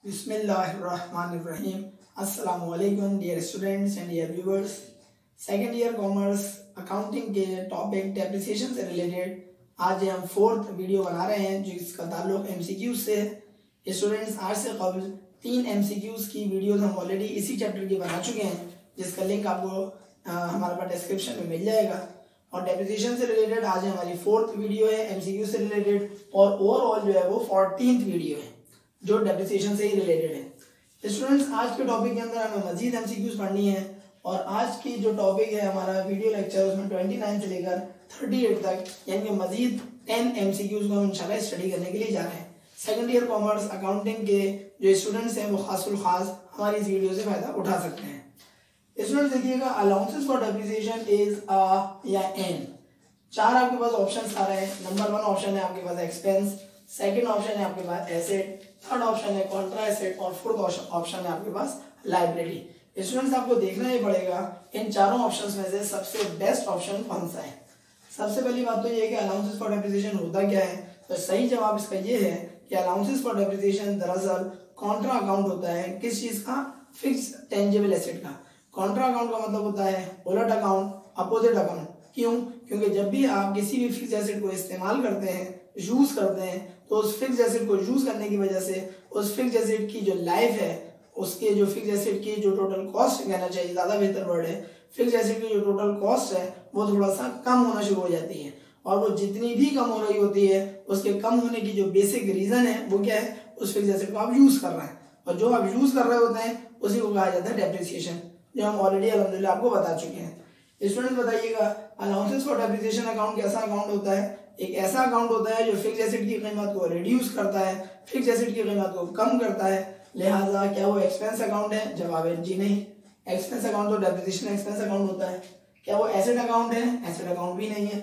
बिस्मिल्लाहिर्रहमानिर्रहीम। अस्सलाम वालेकुम dear students and dear viewers. Second year commerce accounting के टॉपिक डेप्रिसिएशन से रिलेटेड आज हम फोर्थ वीडियो बना रहे हैं जिसका ताल्लुक एमसीक्यूज से है। स्टूडेंट्स, आज से कबल 3 एमसीक्यूज की वीडियोस हम ऑलरेडी इसी चैप्टर की बना चुके हैं, जिसका लिंक आपको हमारे पास डिस्क्रिप्शन में मिल जाएगा। और डेप्रिसिएशन से रिलेटेड आज हमारी फोर्थ वीडियो है एमसीक्यू से रिलेटेड, और ओवरऑल जो है वो 14th वीडियो है जो डेप्रिसिएशन से ही रिलेटेड है। स्टूडेंट्स, आज के टॉपिक के अंदर हमें मजीद एमसीक्यूज पढ़नी है और आज की जो टॉपिक है हमारा वीडियो लेक्चर उसमें 29 से लेकर 38 तक यानी कि मजीद 10 एमसीक्यूज को हम इंशाल्लाह स्टडी करने के लिए जा रहे हैं। सेकंड ईयर कॉमर्स अकाउंटिंग के जो स्टूडेंट्स हैं वो खासुल खास हमारी इस वीडियो से फायदा उठा सकते हैं। स्टूडेंट्स देखिएगा, अलाउंसेस फॉर डेप्रिसिएशन इज अ या एन। 4 आपके पास ऑप्शन आ रहे हैं। नंबर 1 ऑप्शन है आपके पास एक्सपेंस, सेकंड ऑप्शन है आपके पास एसेट, थर्ड ऑप्शन है कॉन्ट्रा एसेट और फोर्थ ऑप्शन है आपके पास लाइबिलिटी। स्टूडेंट्स, आपको देखना ही पड़ेगा इन चारों ऑप्शंस में से सबसे बेस्ट ऑप्शन कौन सा है। सबसे पहली बात तो ये है कि अलाउंसेस फॉर डेप्रिसिएशन होता क्या है, तो सही जवाब इसका ये है कि अलाउंसेस फॉर डेप्रिसिएशन दरअसल कॉन्ट्रा अकाउंट होता है। किस चीज का? फिक्स टेंजिबल एसेट का। कॉन्ट्रा अकाउंट का मतलब होता है उलट अकाउंट, अपोजिट अकाउंट। क्यों? क्योंकि जब भी आप किसी भी फिक्स एसेट को इस्तेमाल करते हैं, यूज करते हैं, तो उस फिक्स एसेट को यूज करने की वजह से उस फिक्स एसेट की जो लाइफ है, उसके जो फिक्स एसेट की जो टोटल कॉस्ट कहना चाहिए, ज्यादा बेहतर वर्ड है, फिक्स एसेट की जो टोटल कॉस्ट है वो थोड़ा सा कम होना शुरू हो जाती है। और वो जितनी भी कम हो रही होती है उसके कम होने की जो बेसिक रीजन है वो क्या है? उस फिक्स एसेट को आप यूज कर रहे हैं, और जो आप यूज कर रहे होते हैं उसी को कहा जाता है डेप्रिसिएशन, जो हम ऑलरेडी अल्हम्दुलिल्लाह आपको बता चुके हैं। स्टूडेंट बताइएगा, अलाउंसेस फॉर डेप्रिसिएशन अकाउंट कैसा अकाउंट होता है? एक ऐसा अकाउंट होता है जो फिक्स एसेट की कीमत को रिड्यूस करता है, फिक्स एसेट की कीमत को कम करता है। लिहाजा क्या वो एक्सपेंस अकाउंट है? जवाब है जी नहीं। एक्सपेंस अकाउंट तो डेप्रिसिएशन एक्सपेंस अकाउंट होता है। क्या वो एसेट अकाउंट है? एसेट अकाउंट भी नहीं है।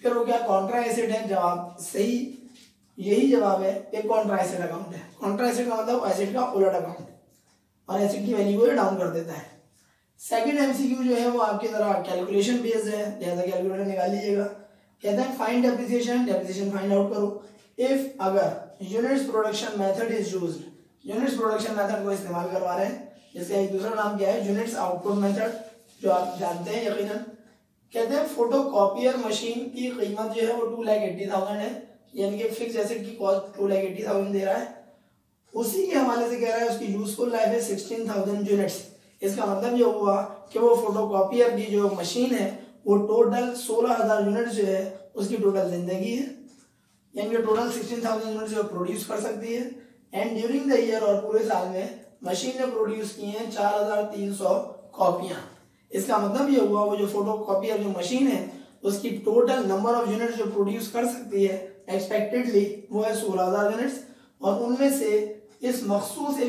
फिर वो क्या कॉन्ट्रा एसेट है? जवाब सही यही जवाब है, एक कॉन्ट्रा एसेट अकाउंट है। कॉन्ट्रा एसेट का मतलब एसेट का उलट अकाउंट, और एसेट की वैल्यू को डाउन कर देता है। सेकंड एमसीक्यू जो है वो आपकी तरह कैलकुलेशन बेस्ड है, लिहाजा कैलकुलेटर निकाल लीजिएगा। कहते हैं find depreciation, depreciation find out करो। इफ अगर units production method is used, units production method को इस्तेमाल करवा रहे हैं, जिसका एक दूसरा नाम क्या है? यूनिट्स आउटपुट मेथड, जो आप जानते हैं यकीनन। कहते हैं फोटोकॉपियर मशीन की कीमत जो है वो 2,80,000 है, यानी कि फिक्स एसेट की कॉस्ट 2,80,000 दे रहा है। उसी के हवाले से कह रहा है उसकी यूजफुल लाइफ है 16,000 यूनिट्स। इसका मतलब ये हुआ कि वो फोटोकॉपियर की जो मशीन है वो टोटल 16,000 यूनिट जो है उसकी टोटल जिंदगी है, यानी कि टोटल 16,000 यूनिट जो प्रोड्यूस कर सकती है। एंड ड्यूरिंग द ईयर, और पूरे साल में मशीन ने प्रोड्यूस की हैं 4,300 कॉपियां। इसका मतलब ये हुआ वो जो फोटोकॉपियर जो मशीन है उसकी टोटल नंबर ऑफ यूनिट जो प्रोड्यूस कर सकती है एक्सपेक्टेडली वो है 16,000 यूनिट्स, और उनमें से इस एक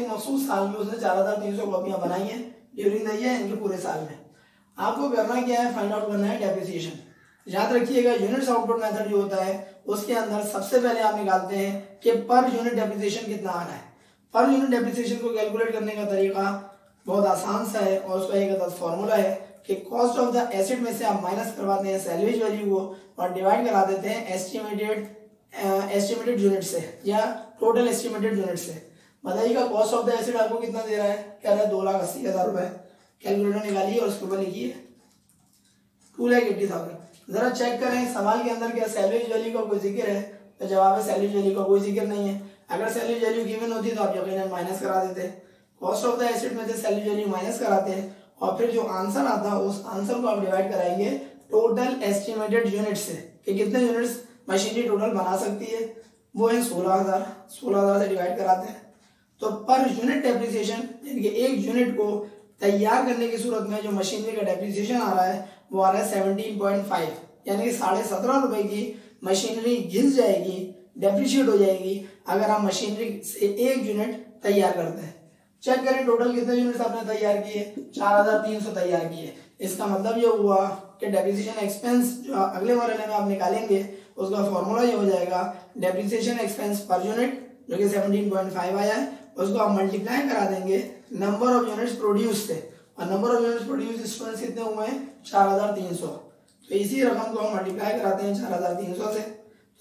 मखसूस साल में उसने 4,300 कॉपियां बनाई हैं ड्यूरिंग द ईयर, इनके पूरे साल में। आपको करना क्या है? फाइंड आउट करना है डेप्रिसिएशन। याद रखिएगा, यूनिट्स आउटपुट मेथड जो होता है उसके अंदर सबसे पहले आप निकालते हैं कि पर यूनिट डेप्रिसिएशन कितना आ रहा है। पर यूनिट डेप्रिसिएशन को कैलकुलेट करने का तरीका बहुत आसान सा है, और उसका एक फॉर्मूला है कि कॉस्ट ऑफ द एसेट में से आप माइनस करवाते हैं सैलवेज वैल्यू को और डिवाइड करा देते हैं एस्टिमेटेड यूनिट से या टोटल एस्टिमेटेड यूनिट से। बताइएगा कॉस्ट ऑफ द एसेट आपको कितना दे रहा है? कह रहा है 2,80,000 रुपए। कैलकुलेटर निकालिए और उसके ऊपर लिखिए 2,80,000। जरा चेक करें सवाल के अंदर क्या सैलवेज वैल्यू का कोई जिक्र है? तो जवाब है सैलवेज वैल्यू का कोई जिक्र नहीं है। अगर सैलवेज वैल्यू गिवन होती तो आप यकीनन माइनस करा देते। कॉस्ट ऑफ द एसेट में से सैलवेज वैल्यू माइनस कराते हैं, और फिर जो आंसर आता है उस आंसर को आप डिवाइड कराएंगे टोटल एस्टिमेटेड यूनिट से कि कितने यूनिट्स मशीनरी टोटल बना सकती है, वो है 16,000 से डिवाइड कराते हैं। तो पर यूनिट डेप्रिसिएशन यानी कि एक यूनिट को तैयार करने की सूरत में जो मशीनरी का डेप्रिसिएशन आ रहा है वो आ रहा है 17.5, यानी कि 17.5 रुपए की मशीनरी घिस जाएगी, डेप्रिशिएट हो जाएगी अगर आप मशीनरी से एक यूनिट तैयार करते हैं। चेक करें टोटल कितने यूनिट्स आपने तैयार किए? 4,300 तैयार किए। इसका मतलब ये हुआ कि डेप्रिसिएशन एक्सपेंस जो अगले मरहले में आप निकालेंगे उसका फॉर्मूला ये हो जाएगा डेप्रिसिएशन एक्सपेंस पर यूनिट जो कि 17.5 आया है, उसको आप मल्टीप्लाई करा देंगे नंबर ऑफ यूनिट्स प्रोड्यूस से, और number of units produce students कितने हुए हैं? 4,300। तो इसी रकम को हम मल्टीप्लाई कराते हैं 4,300 से,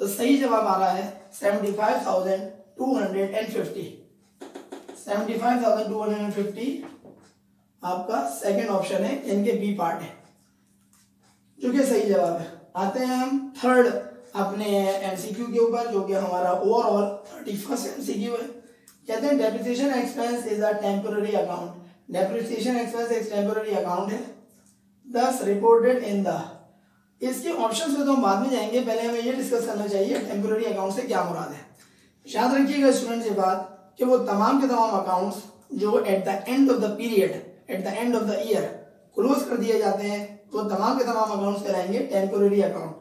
तो सही जवाब आ रहा है 75,250। 75,250 आपका सेकंड ऑप्शन है, इनके बी पार्ट है, जो कि सही जवाब है। आते हैं हम थर्ड अपने एमसीक्यू के ऊपर, जो कि हमारा ओवरऑल 31st एमसीक्यू है। कहते हैं depreciation expense is a temporary account. Depreciation expense एक टेम्पोररी अकाउंट है, दस रिपोर्टेड इन द। इसके ऑप्शंस में तो हम बाद में जाएंगे, पहले हमें ये डिस्कस करना चाहिए टेम्पोररी अकाउंट से क्या मुराद है। याद रखिएगा स्टूडेंट्स ये बात कि वो तमाम के तमाम अकाउंट्स जो at the end of the period, at the end of the year close कर दिए जाते हैं, वो तमाम के तमाम अकाउंट्स कहलाएंगे टेम्पोररी अकाउंट।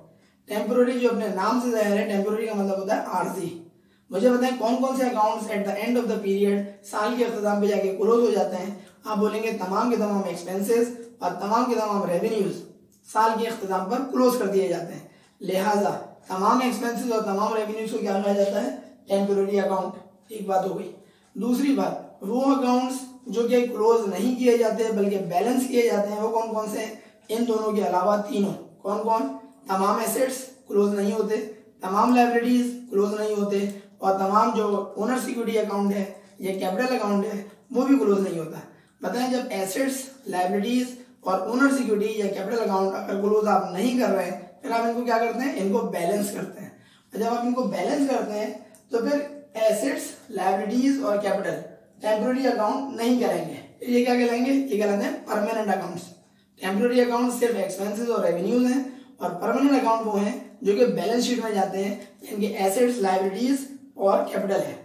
टेम्पोररी जो अपने नाम से जाहिर है, टेम्पोररी का मतलब होता है आर्जी। मुझे बताएं कौन कौन से accounts at the end of the period, साल के अख्ताम पे जाके क्लोज हो जाते हैं। आप बोलेंगे तमाम के तमाम एक्सपेंसेस और तमाम के तमाम रेवेन्यूज साल के अख्ताम पर क्लोज कर दिए जाते हैं, लिहाजा तमाम एक्सपेंसेस और तमाम रेवेन्यूज को क्या कहा जाता है, टेम्पोररी अकाउंट। एक बात हो गई। दूसरी बात, वो अकाउंट्स जो कि क्लोज नहीं किए जाते बल्कि बैलेंस किए जाते हैं, वो कौन कौन से हैं, इन दोनों के अलावा तीनों। कौन कौन, तमाम एसेट्स क्लोज नहीं होते, तमाम लायबिलिटीज क्लोज नहीं होते, और तमाम जो ओनर्स इक्विटी अकाउंट है या कैपिटल अकाउंट है वो भी क्लोज नहीं होता। बताएं जब एसेट्स, लायबिलिटीज और ओनर्स इक्विटी या कैपिटल अकाउंट अगर क्लोज आप नहीं कर रहे हैं, फिर आप इनको क्या करते हैं, इनको बैलेंस करते हैं। और जब आप इनको बैलेंस करते हैं तो फिर एसेट्स, लायबिलिटीज और कैपिटल टेम्पोररी अकाउंट नहीं कहलाएंगे। ये क्या कहलाएंगे, ये कहलाते हैं परमानेंट अकाउंट्स। टेम्पोररी अकाउंट सिर्फ एक्सपेंसेस और रेवेन्यूज हैं, और परमानेंट अकाउंट वो हैं जो कि बैलेंस शीट में जाते हैं, इनके एसेट्स, लायबिलिटीज और कैपिटल है।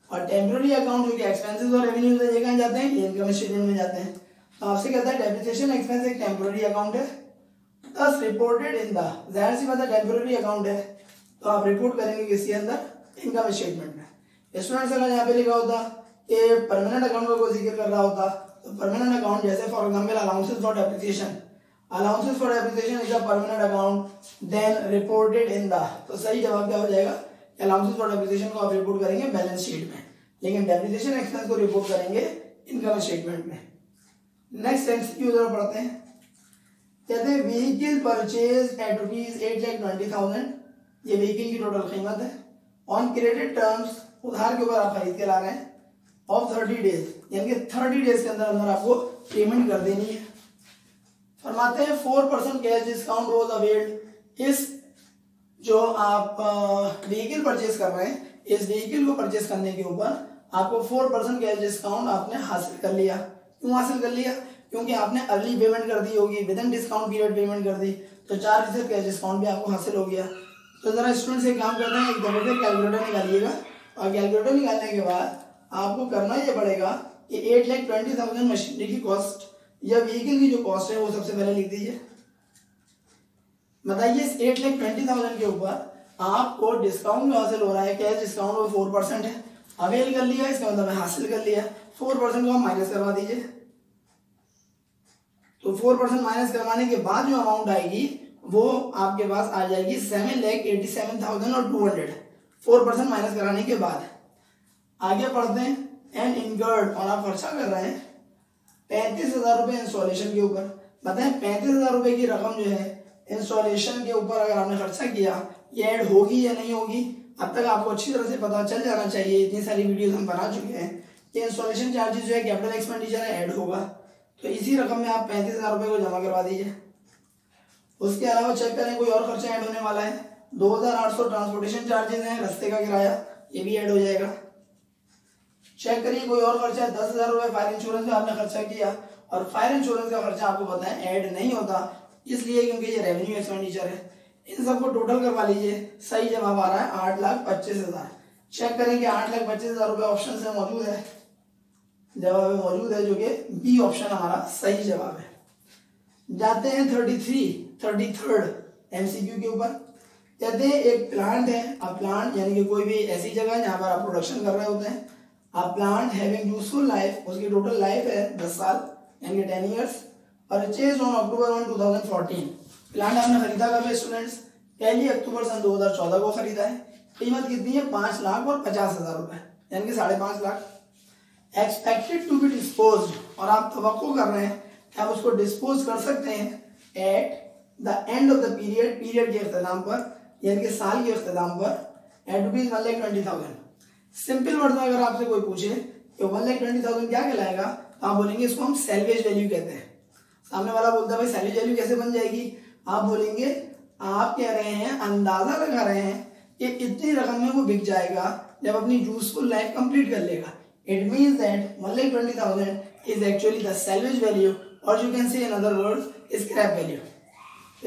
और टेम्पोररी अकाउंट जो कि एक्सपेंसेस और रेवेन्यूज है, ये कहाँ जाते हैं, ये इनकम स्टेटमेंट में जाते हैं। तो आपसे कहता है डेप्रिसिएशन एक्सपेंस एक टेम्पोररी अकाउंट है, दस रिपोर्टेड इन द, जाहिर सी बात है टेम्पोररी अकाउंट है तो आप रिपोर्ट करेंगे किसके अंदर, इनकम स्टेटमेंट में। स्टूडेंट्स अगर यहाँ पे लिखा होता कि परमानेंट अकाउंट का कोई जिक्र कर रहा होता, तो परमानेंट अकाउंट जैसे for example allowances for depreciation, allowances for depreciation is a permanent account then reported in the, तो सही जवाब क्या हो जाएगा, अलाउंसेस फॉर डेप्रिसिएशन को आप रिपोर्ट करेंगे बैलेंस शीट में, लेकिन डेप्रिसिएशन एक्सपेंस को रिपोर्ट करेंगे इनकम स्टेटमेंट में। नेक्स्ट एमसीक्यू जरा पढ़ते हैं। कहते हैं व्हीकल परचेज एट ₹8,20,000, ये व्हीकल की टोटल कीमत है। ऑन क्रेडिट टर्म्स, उधार के ऊपर आप खरीद के ला रहे हैं, ऑफ 30 डेज, यानी कि 30 डेज के अंदर अंदर आपको पेमेंट कर देनी है। फरमाते हैं 4% कैश डिस्काउंट वॉज अवेल्ड। इस जो आप व्हीकल परचेज कर रहे हैं, इस व्हीकल को परचेज करने के ऊपर आपको 4% कैश डिस्काउंट आपने हासिल कर लिया। क्यों हासिल कर लिया, क्योंकि आपने अर्ली पेमेंट कर दी होगी, with in discount period payment कर दी, तो 4% कैश डिस्काउंट भी आपको हासिल हो गया। तो जरा स्टूडेंट से काम करते हैं, एक दफे फिर कैलकुलेटर निकालिएगा, और कैलकुलेटर निकालने के बाद आपको करना ये पड़ेगा कि 8,20,000 मशीनरी की कॉस्ट या व्हीकल की जो कॉस्ट है वो सबसे पहले लिख दीजिए। बताइए इस 8,20,000 के ऊपर आपको डिस्काउंट में हासिल हो रहा है, कैश डिस्काउंट वो 4% है, अवेल कर लिया, इसका मतलब हासिल कर लिया। 4% को आप माइनस करवा दीजिए, तो 4% माइनस करवाने के बाद जो अमाउंट आएगी वो आपके पास आ जाएगी 7,87,200, 4% माइनस कराने के बाद। आगे पढ़ते हैं, एंड इनकर्ड, और आप खर्चा कर रहे हैं 35,000 रुपये इंस्टॉलेशन के ऊपर। बताएं 35,000 रुपये की रकम जो है इंस्टॉलेशन के ऊपर अगर आपने खर्चा किया, ये ऐड होगी या नहीं होगी। अब तक आपको अच्छी तरह से पता चल जाना चाहिए, इतनी सारी वीडियोस हम बना चुके हैं कि इंस्टॉलेशन चार्जेस जो है कैपिटल एक्सपेंडिचर है, ऐड होगा। तो इसी रकम में आप 35,000 रुपये को जमा करवा दीजिए। उसके अलावा चेक करें कोई और खर्चा ऐड होने वाला है, 2,800 ट्रांसपोर्टेशन चार्जेस हैं, रास्ते का किराया, ये भी ऐड हो जाएगा। चेक करिए कोई और खर्चा है, 10,000 रुपये फायर इंश्योरेंस में आपने खर्चा किया, और फायर इंश्योरेंस का खर्चा आपको पता है ऐड नहीं होता, इसलिए क्योंकि ये रेवेन्यू एक्सपेंडिचर है। इन सबको टोटल करवा लीजिए, सही जवाब आ रहा है 8,25,000। चेक करेंगे 8,25,000 रुपये ऑप्शन से मौजूद है, जवाब मौजूद है, जो कि बी ऑप्शन हमारा सही जवाब है। जाते हैं 33rd एमसीक्यू के ऊपर। कहते हैं एक प्लांट है, अब प्लांट यानी कि कोई भी ऐसी जगह जहां पर आप प्रोडक्शन कर रहे होते हैं, अब प्लांट हैविंग यूजफुल लाइफ, उसकी टोटल लाइफ है 10 साल यानी कि 10 years. Purchase on October 1, 2014, plant आपने खरीदा कब है स्टूडेंट्स, 1 अक्टूबर सन 2014 को खरीदा है। कीमत कितनी है, 5,50,000 रुपए यानी कि 5.5 lakh. Expected to be dispose, और आप तवक्को कर रहे हैं कि आप उसको डिस्पोज कर सकते हैं at the end of the period, period के अख्ताम पर यानी कि साल के अख्ताम पर, एट ₹1,20,000। सिंपल वर्ड में अगर आपसे कोई पूछे ये 1,20,000 क्या कहलाएगा? आप बोलेंगे इसको हम सैल्वेज वैल्यू कहते हैं। सामने वाला बोलता है भाई सैल्वेज वैल्यू कैसे बन जाएगी? आप बोलेंगे आप कह रहे हैं, अंदाजा लगा रहे हैं कि इतनी रकम में वो बिक जाएगा जब अपनी यूजफुल लाइफ कंप्लीट कर लेगा। It means that 1,20,000 is actually the salvage value, और you can say in other words scrap value.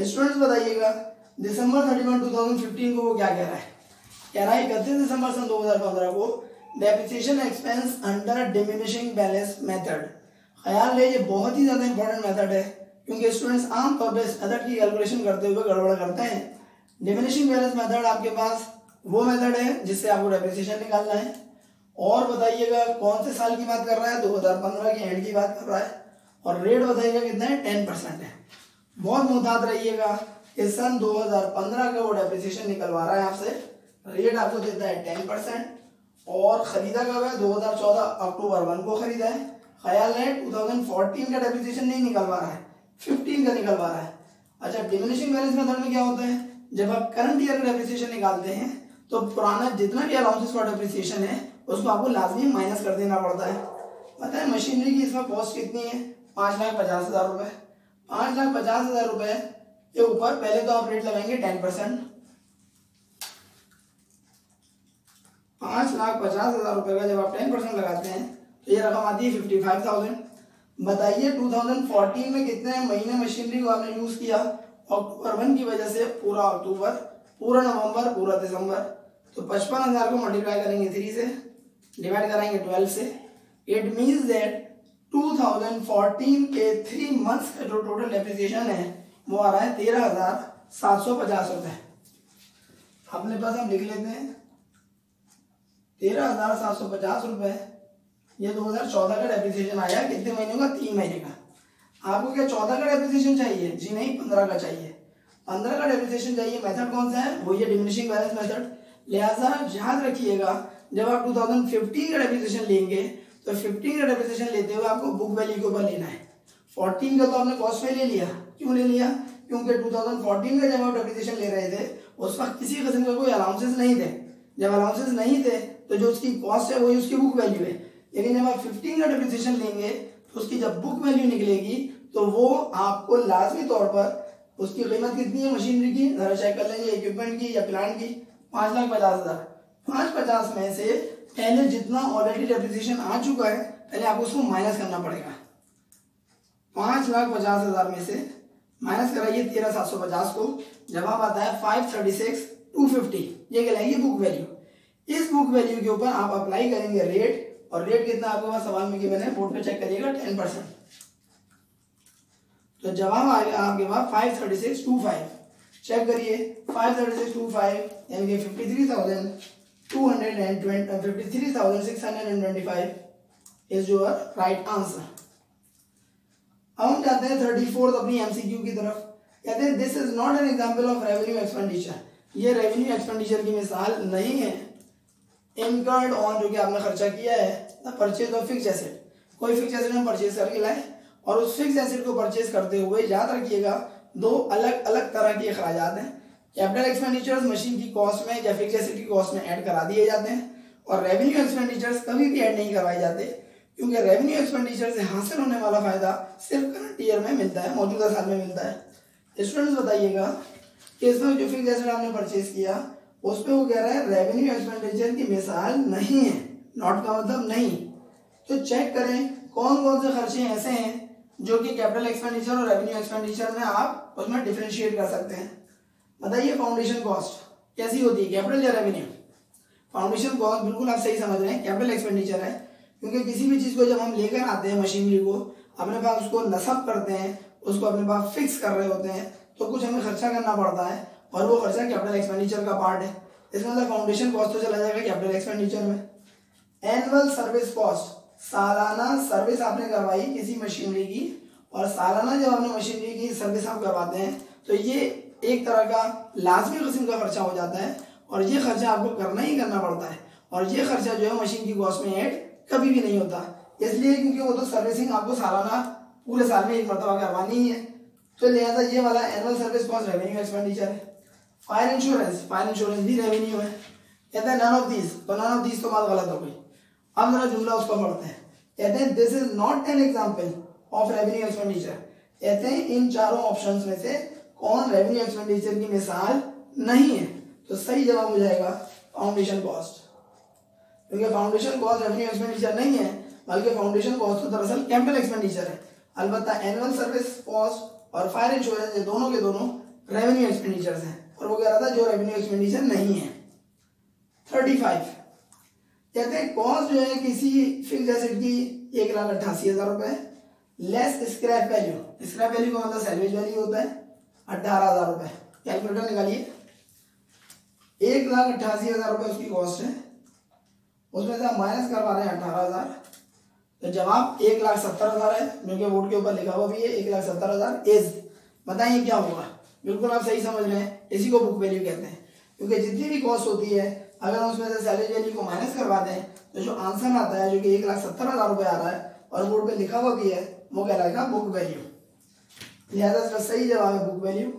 Students बताइएगा दिसंबर 31, 2015 को वो क्या कह रहा है? कह रहा है 31 दिसंबर सन 2015 को depreciation expense under diminishing balance method. ख्याल है ये बहुत ही ज्यादा इंपॉर्टेंट मेथड है, क्योंकि स्टूडेंट्स आमतौर पर इस मेथड की कैलकुलेशन करते हुए गड़बड़ करते हैं। डिमिनिशिंग बैलेंस मेथड आपके पास वो मेथड है जिससे आपको डेप्रिसिएशन निकालना है। और बताइएगा कौन से साल की बात कर रहा है? 2015 के एंड की बात कर रहा है। और रेट बताइएगा कितना है? 10% है। बहुत मुहतात रहिएगा कि सन 2015 का वो डेप्रिसिएशन निकलवा रहा है आपसे, रेट आपको देता है 10%, और खरीदा कब है? 2014 अक्टूबर 1 को खरीदा है। ख्याल है 2014 का डेप्रिसिएशन नहीं निकलवा रहा है, 15 का निकलवा रहा है। अच्छा, डिमिनिशिंग बैलेंस मेथड में क्या होता है? जब आप करंट ईयर का डेप्रिसिएशन निकालते हैं तो पुराना जितना भी अलाउंसेस का डेप्रिसिएशन है उसको आपको लाजमी माइनस कर देना पड़ता है। पता है मशीनरी की इसमें कॉस्ट कितनी है? 5,50,000 रुपए। 5,50,000 रुपए के ऊपर पहले तो आप रेट लगाएंगे 10%। 5,50,000 रुपए का जब आप 10% लगाते हैं तो ये रकम आती है 55,000। बताइए 2014 में कितने महीने मशीनरी को आपने यूज किया? अक्टूबर 1 की वजह से पूरा अक्टूबर, पूरा नवंबर, पूरा दिसंबर। तो 55,000 को मल्टीप्लाई करेंगे 3 से, डिवाइड करेंगे 12 से। इट मीन्स दैट 2014 के 3 मंथ्स का जो टोटल डेप्रिसिएशन है वो आ रहा है 13,750 रुपए। अपने पास हम लिख लेते हैं 13,750 रुपए। ये 2014 का डेप्रिसिएशन आया, कितने महीने का? 3 महीने का। आपको क्या 14 का डेप्रिसिएशन चाहिए? जी नहीं, 15 का चाहिए। 15 का डेप्रिसिएशन चाहिए। मेथड कौन सा है? वो ये डिमिनिशिंग बैलेंस मेथड। लिहाजा याद रखिएगा जब आप 2015 का डेप्रिसिएशन लेंगे तो 15 का डेप्रिसिएशन लेते हुए आपको बुक वैल्यू के ऊपर लेना है। 14 का तो आपने कॉस्ट में ले लिया। क्यों ले लिया? क्योंकि 2014 का जब आप डेप्रिसिएशन ले रहे थे उस वक्त किसी किस्म का कोई अलाउंसेस नहीं थे। जब अलाउंसेस नहीं थे तो जो उसकी कॉस्ट है वही उसकी बुक वैल्यू है। लेकिन जब आप 15 का डेप्रिसिएशन लेंगे तो उसकी जब बुक वैल्यू निकलेगी तो वो आपको लाजमी तौर पर उसकी कीमत कितनी है मशीनरी की? जरा चेक कर लेंगे, इक्विपमेंट की या प्लांट की। 5,50,000। 550 में से पहले जितना ऑलरेडी डेप्रिसिएशन आ चुका है पहले आपको उसको माइनस करना पड़ेगा। 5,50,000 में से माइनस कराइए 13,750 को, जवाब आता है 536,250। ये कहलाएगी बुक वैल्यू। इस बुक वैल्यू के ऊपर आप अप्लाई करेंगे रेट, और रेट कितना आपके पास सवाल में गिवन है, बोर्ड पे चेक करिएगा 10%। तो जवाब आ गया आपके पास 536,25। चेक करिए 536,25 यानी कि 53,625 इज योर राइट आंसर। अब हम जाते हैं 34th अपनी एमसीक्यू की तरफ। कहते हैं this is not an example of revenue expenditure. ये रेवेन्यू एक्सपेंडिचर की मिसाल नहीं है। इनकर्ड ऑन, जो कि आपने खर्चा किया है, the purchase of fixed asset. कोई फिक्स एसेट हम परचेज करके लाए और उस फिक्स एसेट को परचेज करते हुए याद रखिएगा दो अलग अलग तरह के अखराजात हैं। कैपिटल एक्सपेंडिचर्स मशीन की कॉस्ट में या फिक्स एसेट की कॉस्ट में ऐड करा दिए जाते हैं, और रेवेन्यू एक्सपेंडिचर्स कभी भी ऐड नहीं करवाए जाते, क्योंकि रेवेन्यू एक्सपेंडिचर से हासिल होने वाला फायदा सिर्फ करंट ईयर में मिलता है, मौजूदा साल में मिलता है। स्टूडेंट्स बताइएगा कि इसमें जो फिक्स एसेट आपने परचेज किया उस पर वो कह रहा है रेवेन्यू एक्सपेंडिचर की मिसाल नहीं है। नॉट का मतलब नहीं। तो चेक करें कौन कौन से खर्चे ऐसे हैं जो कि कैपिटल एक्सपेंडिचर और रेवेन्यू एक्सपेंडिचर में आप उसमें डिफरेंशिएट कर सकते हैं। बताइए फाउंडेशन कॉस्ट कैसी होती है, कैपिटल या रेवेन्यू? फाउंडेशन कॉस्ट बिल्कुल आप सही समझ रहे हैं, कैपिटल एक्सपेंडिचर है, क्योंकि किसी भी चीज को जब हम लेकर आते हैं मशीनरी को अपने पास, उसको नस्ब करते हैं, उसको अपने पास फिक्स कर रहे होते हैं, तो कुछ हमें खर्चा करना पड़ता है और वो खर्चा कैपिटल एक्सपेंडिचर का पार्ट है। इसमें मतलब फाउंडेशन कॉस्ट तो चला जाएगा कैपिटल एक्सपेंडिचर में। एनुअल सर्विस कॉस्ट, सालाना सर्विस आपने करवाई किसी मशीनरी की, और सालाना जब आपने मशीनरी की सर्विस आप करवाते हैं तो ये एक तरह का लाजमी किस्म का खर्चा हो जाता है, और ये खर्चा आपको करना ही करना पड़ता है, और ये खर्चा जो है मशीन की कॉस्ट में ऐड कभी भी नहीं होता, इसलिए क्योंकि वो तो सर्विसिंग आपको सालाना पूरे साल में एक मरतबा करवानी ही है। तो लिहाजा ये वाला annual service cost revenue expenditure है। फायर इंश्योरेंस भी रेवेन्यू है। कहता है नन ऑफ दीज, तो नन ऑफ दीज तो बात गलत हो गई। अब जरा जुमला उसका पढ़ते हैं। कहते हैं this is not an example of revenue expenditure. कहते हैं इन चारों ऑप्शंस में से कौन रेवेन्यू एक्सपेंडिचर की मिसाल नहीं है। तो सही जवाब हो जाएगा फाउंडेशन कॉस्ट, क्योंकि फाउंडेशन कॉस्ट रेवेन्यू एक्सपेंडिचर नहीं है, बल्कि फाउंडेशन कॉस्ट तो दरअसल कैपिटल एक्सपेंडिचर है। अलबत्ता एनुअल सर्विस कॉस्ट और फायर इंश्योरेंस, ये दोनों के दोनों रेवेन्यू एक्सपेंडिचर्स हैं, और वो कह रहा था जो रेवेन्यू एक्सपेंडिचर नहीं है। 35 कहते हैं कॉस्ट जो है किसी फिक्स एसेट की 1,88,000 रुपए less scrap value. Scrap value का मतलब सैलवेज वैल्यू होता है 18,000 रुपए। कैलकुलेटर निकालिए, 1,88,000 रुपए उसकी कॉस्ट है, उसमें से आप माइनस करवा रहे हैं 18,000, तो जवाब 1,70,000 है, जो कि बोर्ड के ऊपर लिखा हुआ भी है 1,70,000 इज। बताइए क्या होगा। बिल्कुल आप सही समझ रहे हैं, इसी को बुक वैल्यू कहते हैं, क्योंकि जितनी भी कॉस्ट होती है अगर हम उसमें से सैलरी वैल्यू को माइनस करवा दें तो जो आंसर आता है, जो कि 1,70,000 रुपए आ रहा है और बोर्ड पे लिखा हुआ भी है, वो कहलाएगा बुक वैल्यू। लिहाजा इसका सही जवाब है बुक वैल्यू।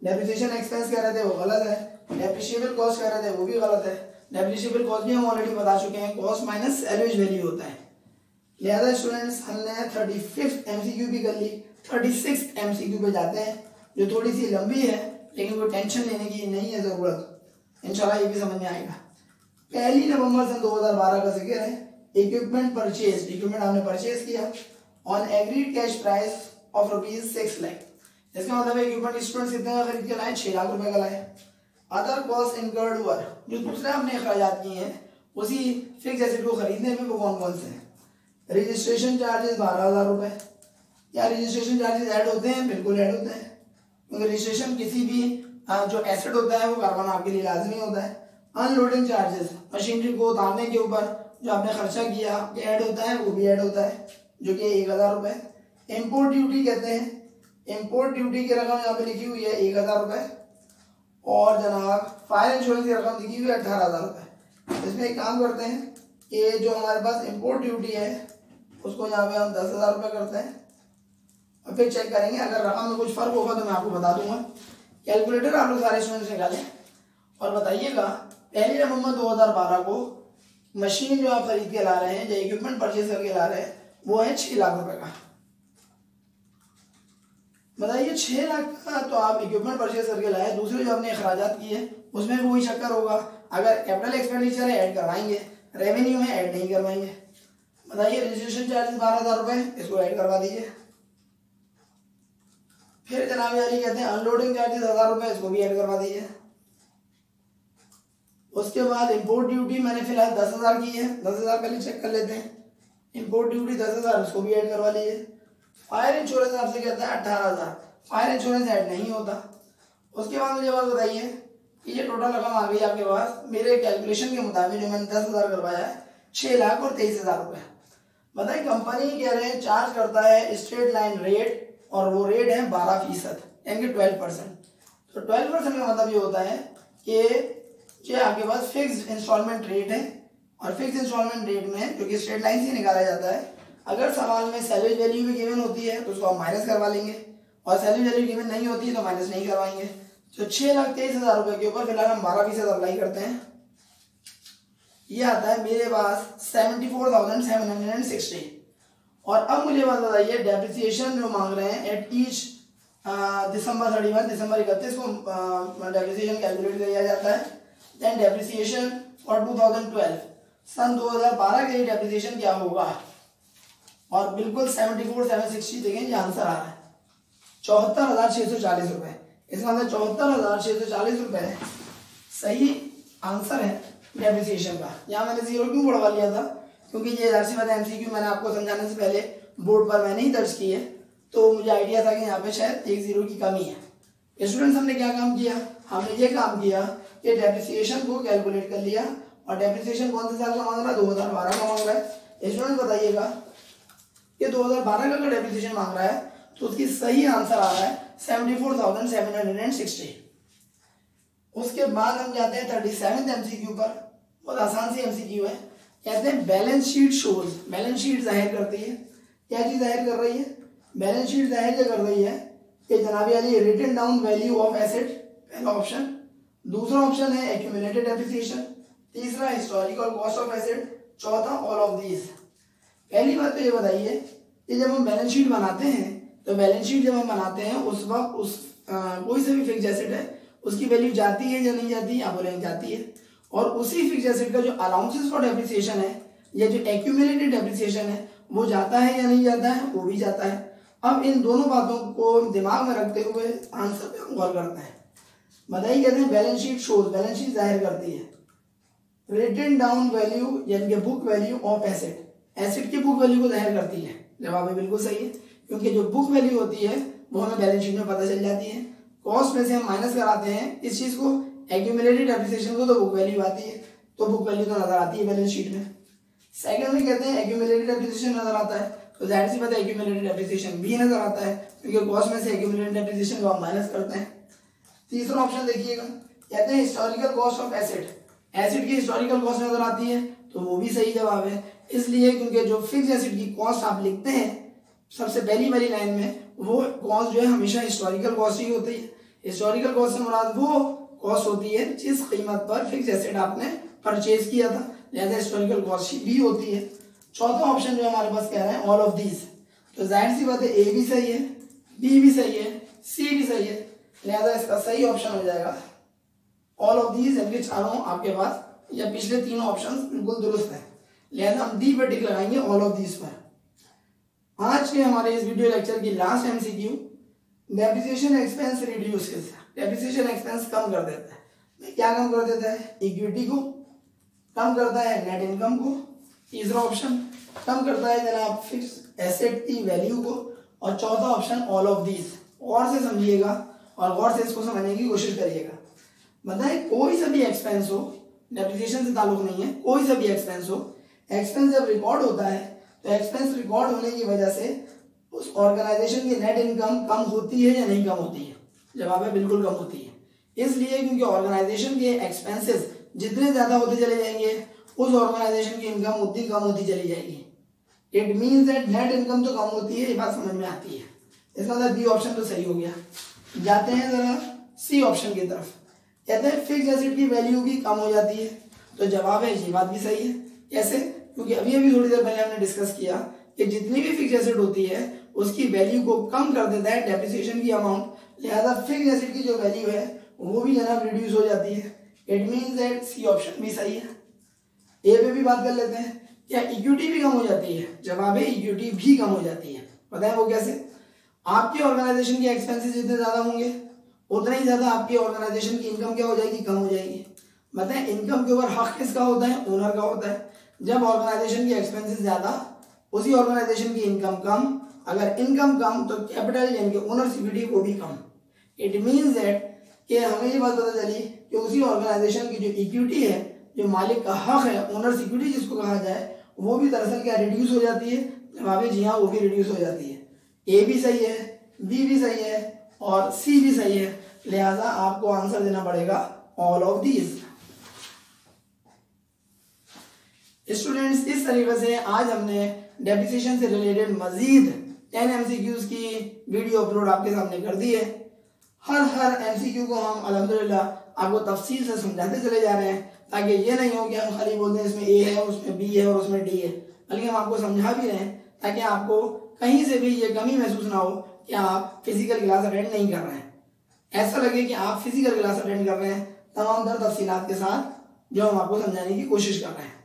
डेप्रिसिएशन एक्सपेंस कह रहे थे वो गलत है, डेप्रिशिएबल कॉस्ट कह रहे थे वो भी गलत है। डेप्रिशिएबल कॉस्ट भी हम ऑलरेडी बता चुके हैं, कॉस्ट माइनस सैलवेज वैल्यू होता है। लिहाजा स्टूडेंट्स हमने 35th एमसीक्यू भी कर ली। 36th एमसीक्यू पे जाते हैं, जो थोड़ी सी लंबी है लेकिन कोई टेंशन लेने की नहीं है जरूरत, इंशाल्लाह ये भी समझ में आएगा। 1 नवंबर सन 2012 का जिक्र है। इक्विपमेंट परचेज, इक्विपमेंट हमने परचेज किया on agreed cash price of ₹6 lakh. इसका मतलब है इक्विपमेंट स्टूडेंट्स कितने का खरीद के लाए, 6 लाख रुपए का लाए। अदर कॉस्ट इनकर्ड वर, जो दूसरे हमने अखराजात किए हैं उसी फिक्स एसेट को खरीदने में, वो कौन कौन से हैं। रजिस्ट्रेशन चार्जेस 12,000 रुपए। या रजिस्ट्रेशन चार्जेस ऐड होते हैं, बिल्कुल ऐड होते हैं, क्योंकि रजिस्ट्रेशन किसी भी जो एसेट होता है वो करवाना आपके लिए लाजमी होता है। अनलोडिंग चार्जेस, मशीनरी को उतारने के ऊपर जो आपने खर्चा किया ऐड होता है, वो भी ऐड होता है, जो कि 1,000 रुपए। इम्पोर्ट ड्यूटी कहते हैं, इम्पोर्ट ड्यूटी की रकम यहाँ पे लिखी हुई है 1,000 रुपए, और जनाब फायर इंश्योरेंस की रकम लिखी हुई है 18,000 रुपए। इसमें एक काम करते हैं कि जो हमारे पास इम्पोर्ट ड्यूटी है उसको यहाँ पे हम 10,000 रुपये करते हैं, और फिर चेक करेंगे, अगर रकम में कुछ फर्क होगा तो मैं आपको बता दूंगा। कैलकुलेटर आप लोग सारे स्टूडेंट्स निकालें और बताइएगा 1 नवंबर 2012 को मशीन जो आप खरीद के ला रहे हैं, जो इक्विपमेंट परचेज करके ला रहे हैं, वो है 6 लाख रुपए का। बताइए 6 लाख का तो आप इक्विपमेंट परचेज करके लाए, दूसरे जो आपने अखराजात किए उसमें भी वही चक्कर होगा। अगर कैपिटल एक्सपेंडिचर है ऐड करवाएंगे, रेवेन्यू है ऐड नहीं करवाएंगे। बताइए रजिस्ट्रेशन चार्जेस 12,000 रुपए, इसको ऐड करवा दीजिए। फिर जनाब यारी कहते हैं अनलोडिंग चार्जेस 1,000 रुपए, इसको भी ऐड करवा दीजिए। उसके बाद इंपोर्ट ड्यूटी मैंने फिलहाल 10,000 की है, 10,000 पहले चेक कर लेते हैं। इंपोर्ट ड्यूटी 10,000, उसको भी ऐड करवा लीजिए। फायर इंश्योरेंस आपसे कहता है 18,000, फायर इंश्योरेंस ऐड नहीं होता। उसके बाद मुझे बात बताइए कि ये टोटल रकम आ गई आपके पास, मेरे कैलकुलेशन के मुताबिक जो मैंने 10,000 करवाया है 6 लाख और 23,000 रुपए। बताइए कंपनी कह रहे हैं चार्ज करता है स्ट्रेट लाइन रेट, और वो रेट है 12%, यानी कि 12%। तो 12% का मतलब ये होता है कि ये आपके पास फिक्स्ड इंस्टॉलमेंट रेट है, और फिक्स इंस्टॉलमेंट रेट में जो कि स्ट्रेट लाइन से निकाला जाता है, अगर सवाल में सैलरी वैल्यू भी गिवन होती है तो उसको आप माइनस करवा लेंगे, और सैलरी वैल्यू गिवन नहीं होती है तो माइनस नहीं करवाएंगे। तो 6,23,000 रुपए के ऊपर फिलहाल हम 12% अप्लाई करते हैं। ये आता है मेरे पास 74,760। और अब मुझे बात बताइए डेप्रिसिएशन जो मांग रहे हैं एट ईच दिसंबर 31 को डेप्रिसिएशन कैलकुलेट किया जाता है। देन डेप्रिसिएशन फॉर 2012, सन 2012 के लिए डेप्रिसिएशन क्या होगा, और बिल्कुल 74,760 देखें ये आंसर आ रहा है 74,640 रुपए। इसका मतलब 74,640 रुपए सही आंसर है डेप्रिसिएशन का। यहाँ मैंने 0 क्यों बढ़वा लिया था, क्योंकि ये सी बात एमसीक्यू मैंने आपको समझाने से पहले बोर्ड पर मैंने ही दर्ज की है, तो मुझे आइडिया था कि यहाँ पे शायद 1 0 की कमी है। स्टूडेंट्स हमने क्या काम किया, हमने ये काम किया कि डेप्रिसिएशन को कैलकुलेट कर लिया, और डेप्रिसिएशन कौन से साल का मांग रहा है, 2012 का मांग रहा है। स्टूडेंट बताइएगा कि 2012 का अगर डेप्रिसिएशन मांग रहा है तो उसकी सही आंसर आ रहा है 74,760। उसके बाद हम जाते हैं 37th एमसीक्यू पर, बहुत आसान सी एमसीक्यू है। कहते हैं balance sheet shows, balance sheet जाहिर करती है, क्या चीज जाहिर कर रही है, बैलेंस शीट जाहिर कर रही है कि जनाब यानी written down value of asset, पहला ऑप्शन। दूसरा ऑप्शन है एक्यूमुलेटेड डेप्रिसिएशन। तीसरा हिस्टोरिकल कॉस्ट ऑफ एसेट। चौथा ऑल ऑफ दीज। पहली बात तो ये बताइए कि जब हम बैलेंस शीट बनाते हैं तो बैलेंस शीट जब हम बनाते हैं उस वक्त कोई सा भी फिक्स एसेट है उसकी वैल्यू जाती है या नहीं जाती, आप बोलेंगे जाती है। और उसी फिक्स एसेट का जो अलाउंसेस फॉर डेप्रिसिएशन है या जो एक्यूमुलेटेड डेप्रिसिएशन है वो जाता है या नहीं जाता है, वो भी जाता है। अब इन दोनों बातों को दिमाग में रखते हुए आंसर पे हम गौर करते हैं। बताइए, कहते हैं balance sheet shows, balance sheet जाहिर करती है रिटन डाउन वैल्यू यानी कि book value of asset, asset की बुक वैल्यू को जाहिर करती है। जवाब है बिल्कुल सही है, क्योंकि जो बुक वैल्यू होती है वो हमें बैलेंस शीट में पता चल जाती है। कॉस्ट में से हम माइनस कराते हैं इस चीज को, एक्यूमुलेटेड डेप्रिसिएशन को, तो बुक वैल्यू आती है, तो बुक वैल्यू तो नजर आती है बैलेंस शीट में। सेकंड में कहते हैं एक्यूमुलेटेड डेप्रिसिएशन नजर आता है, तो जाहिर सी बात है एक्यूमुलेटेड डेप्रिसिएशन भी नजर आता है, क्योंकि कॉस्ट में से एक्यूमुलेटेड डेप्रिसिएशन को हम माइनस करते हैं। तीसरा ऑप्शन देखिएगा, कहते हैं historical cost of asset, asset की हिस्टोरिकल कॉस्ट नजर आती है, तो वो भी सही जवाब है। इसलिए क्योंकि जो फिक्स एसेट की कॉस्ट आप लिखते हैं सबसे पहली वाली लाइन में, वो कॉस्ट जो है हमेशा हिस्टोरिकल कॉस्ट ही होती है। हिस्टोरिकल कॉस्ट से मुराद वो कॉस्ट होती है जिस कीमत पर फिक्स एसेट आपने परचेज किया था, लिहाजा हिस्टोरिकल कॉस्ट भी होती है। चौथा ऑप्शन जो हमारे पास कह रहे हैं ऑल ऑफ दीज, तो जाहिर सी बात है ए भी सही है, बी भी सही है, सी भी सही है, लिहाजा इसका सही ऑप्शन हो जाएगा ऑल ऑफ दीज। यानी चारों आपके पास या पिछले तीनों ऑप्शन बिल्कुल दुरुस्त है, लिहाजा हम डी पर टिक लगाएंगे ऑल ऑफ दीज पर। आज के हमारे इस वीडियो लेक्चर की last MCQ, depreciation expense reduces, depreciation expense कम कर देता है। क्या कम कर देता है? इक्विटी को कम करता है, नेट इनकम को। तीसरा ऑप्शन कम करता है जनाब फिक्स एसेट की वैल्यू को। और चौथा ऑप्शन ऑल ऑफ दीज। और से समझिएगा और गौर से इसको समझने की कोशिश करिएगा। बताए कोई सा भी एक्सपेंस हो, डेप्रिसिएशन से ताल्लुक नहीं है, कोई सा भी एक्सपेंस हो, एक्सपेंस जब रिकॉर्ड होता है तो एक्सपेंस रिकॉर्ड होने की वजह से उस ऑर्गेनाइजेशन की नेट इनकम कम होती है या नहीं कम होती है? जवाब है बिल्कुल कम होती है। इसलिए क्योंकि ऑर्गेनाइजेशन के एक्सपेंसेस जितने ज्यादा होते चले जाएंगे उस ऑर्गेनाइजेशन की इनकम उतनी कम होती चली जाएगी। It means that net income तो कम होती है, ये बात समझ में आती है। इसका मतलब बी ऑप्शन तो सही हो गया। जाते हैं जरा सी ऑप्शन की तरफ, कहते हैं फिक्स एसेट की वैल्यू भी कम हो जाती है, तो जवाब है ये बात भी सही है। कैसे? क्योंकि अभी थोड़ी देर पहले हमने डिस्कस किया कि जितनी भी फिक्स एसेट होती है उसकी वैल्यू को कम कर देता है डेप्रिसिएशन की अमाउंट, लिहाजा फिक्स एसेट की जो वैल्यू है वो भी जनाब रिड्यूस हो जाती है। It means that C option भी सही है। ए पे भी बात कर लेते हैं, क्या इक्विटी भी कम हो जाती है? जवाब है इक्विटी भी कम हो जाती है। पता है वो कैसे? आपके ऑर्गेनाइजेशन के एक्सपेंसेस जितने ज्यादा होंगे उतना ही ज्यादा आपकी ऑर्गेनाइजेशन की इनकम क्या हो जाएगी? कम हो जाएगी। बताएं इनकम के ऊपर हक किसका होता है? ओनर का होता है। जब ऑर्गेनाइजेशन के एक्सपेंसेस ज्यादा, उसी ऑर्गेनाइजेशन की इनकम कम, अगर इनकम कम तो कैपिटल यानी कि ओनर्स इक्विटी वो भी कम। इट मीन्स दैट कि हमें ये बात पता चली कि उसी ऑर्गेनाइजेशन की जो इक्विटी है, जो मालिक का हक है, ओनर्स इक्विटी जिसको कहा जाए, वो भी दरअसल क्या रिड्यूस हो जाती है? जवाब जी हाँ, वो भी रिड्यूस हो जाती है। ए भी सही है, बी भी सही है और सी भी सही है, लिहाजा आपको आंसर देना पड़ेगा ऑल ऑफ दीज। स्टूडेंट्स, इस तरीके से आज हमने डेप्रिसिएशन से रिलेटेड मजीद 10 एमसीक्यूज की वीडियो अपलोड आपके सामने कर दी है। हर एमसीक्यू को हम अल्हम्दुलिल्लाह आपको तफसील से समझाते चले जा रहे हैं, ताकि ये नहीं हो कि हम खाली बोलते हैं इसमें ए है, उसमें बी है और उसमें डी है, बल्कि हम आपको समझा भी रहे हैं ताकि आपको कहीं से भी ये कमी महसूस ना हो कि आप फिजिकल क्लास अटेंड नहीं कर रहे हैं। ऐसा लगे कि आप फिजिकल क्लास अटेंड कर रहे हैं तमाम तर तफसीलात के साथ, जो हम आपको समझाने की कोशिश कर रहे हैं।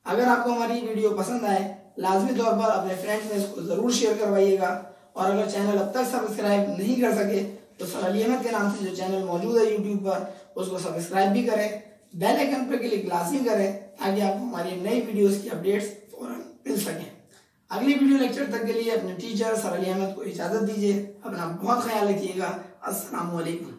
अगर आपको हमारी वीडियो पसंद आए, लाजमी तौर पर अपने फ्रेंड्स में इसको जरूर शेयर करवाइएगा। और अगर चैनल अब तक सब्सक्राइब नहीं कर सके तो सर अली अहमद के नाम से जो चैनल मौजूद है यूट्यूब पर, उसको सब्सक्राइब भी करें, बेल आइकन पर क्लिक लाजमी करें, ताकि आपको हमारी नई वीडियोस की अपडेट्स फौरन मिल सकें। अगली वीडियो लेक्चर तक के लिए अपने टीचर सर अली अहमद को इजाजत दीजिए। अपना बहुत ख्याल रखिएगा। अस्सलाम वालेकुम।